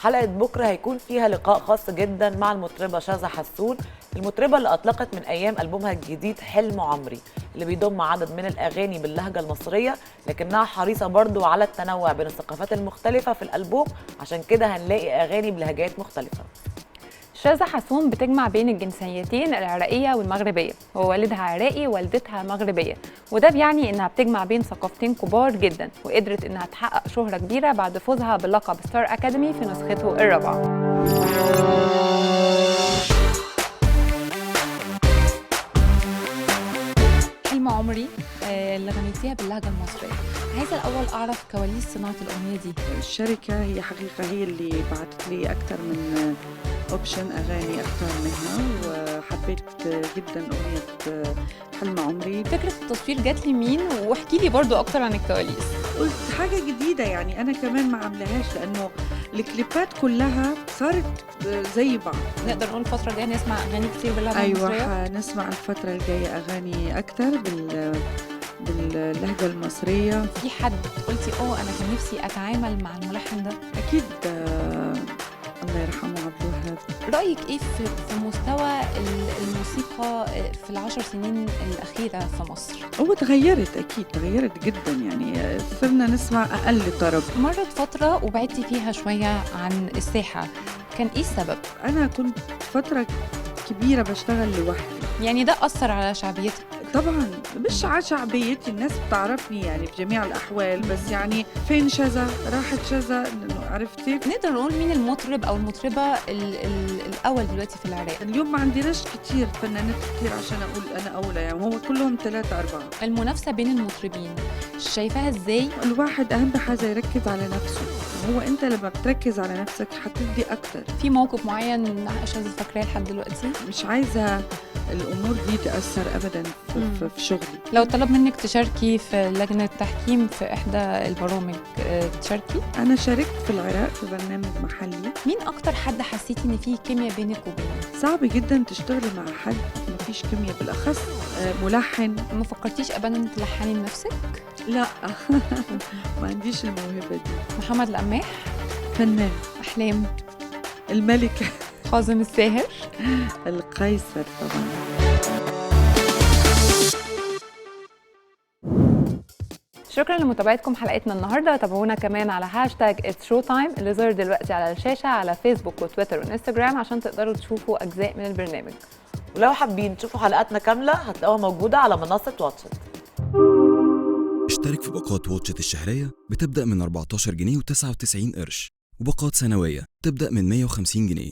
حلقة بكرة هيكون فيها لقاء خاص جدا مع المطربة شاذة حسون، المطربة اللي أطلقت من أيام ألبومها الجديد حلم عمري اللي بيضم عدد من الأغاني باللهجة المصرية، لكنها حريصة برضو على التنوع بين الثقافات المختلفة في الألبوم، عشان كده هنلاقي أغاني بلهجات مختلفة. شاذة حسون بتجمع بين الجنسيتين العراقية والمغربية، هو والدها عراقي ووالدتها مغربية، وده بيعني إنها بتجمع بين ثقافتين كبار جدا، وقدرت إنها تحقق شهرة كبيرة بعد فوزها بلقب ستار أكاديمي في نسخته الرابعة. حلم عمري اللي غنيتيها باللهجة المصرية، عايزة الأول أعرف كواليس صناعة الأغنية دي. الشركة هي حقيقة هي اللي بعتت لي أكثر من اوبشن اغاني اختار منها، وحبيت جدا اغنيه حلم عمري. فكره التصوير جات لي مين؟ واحكي لي برضو اكتر عن الكواليس. قلت حاجه جديده يعني انا كمان ما عملهاش، لانه الكليبات كلها صارت زي بعض. نقدر نقول الفتره الجايه نسمع اغاني كتير باللهجه المصريه. ايوه نسمع الفتره الجايه اغاني اكتر باللهجه المصريه. في حد قلتي انا كان نفسي اتعامل مع الملحن ده؟ اكيد الله يرحمه عبد الوهاب. رأيك إيه في مستوى الموسيقى في ال10 سنين الأخيرة في مصر؟ هو تغيرت، أكيد تغيرت جدا، يعني صرنا نسمع أقل طرب. مرت فترة وبعدتي فيها شوية عن الساحة، كان إيه السبب؟ أنا كنت فترة كبيرة بشتغل لوحدي. يعني ده أثر على شعبيتك؟ طبعا مش على شعبيتي، الناس بتعرفني يعني في جميع الأحوال، بس يعني فين شذا؟ راحت شذا، عرفتي؟ نقدر نقول مين المطرب أو المطربة الأول دلوقتي في العراق؟ اليوم ما عندناش كتير فنانات كتير عشان أقول أنا أولى، يعني هو كلهم 3 4. المنافسة بين المطربين شايفاها إزاي؟ الواحد أهم حاجة يركز على نفسه، هو أنت لما بتركز على نفسك حتدي أكتر. في موقف معين شاذة فاكراه لحد دلوقتي؟ مش عايزة الأمور دي تأثر أبداً في شغلي. لو طلب منك تشاركي في لجنة تحكيم في إحدى البرامج تشاركي؟ أنا شاركت في العراق في برنامج محلي. مين أكتر حد حسيتي إن فيه كيمياء بينك وبينه؟ صعب جداً تشتغلي مع حد ما فيش كيمياء، بالأخص ملحن. ما فكرتيش أبداً تلحني لنفسك؟ لا ما عنديش الموهبة دي. محمد القماح؟ فنان. أحلام؟ الملكة كاظم الساهر؟ القيصر طبعاً. شكرا لمتابعتكم حلقتنا النهارده، تابعونا كمان على هاشتاج اتس شو تايم اللي ظهر دلوقتي على الشاشه على فيسبوك وتويتر وانستجرام عشان تقدروا تشوفوا اجزاء من البرنامج. ولو حابين تشوفوا حلقاتنا كامله هتلاقوها موجوده على منصه واتشت. اشترك في باقات واتشت الشهريه بتبدا من 14 جنيه و99 قرش، وباقات سنويه تبدا من 150 جنيه.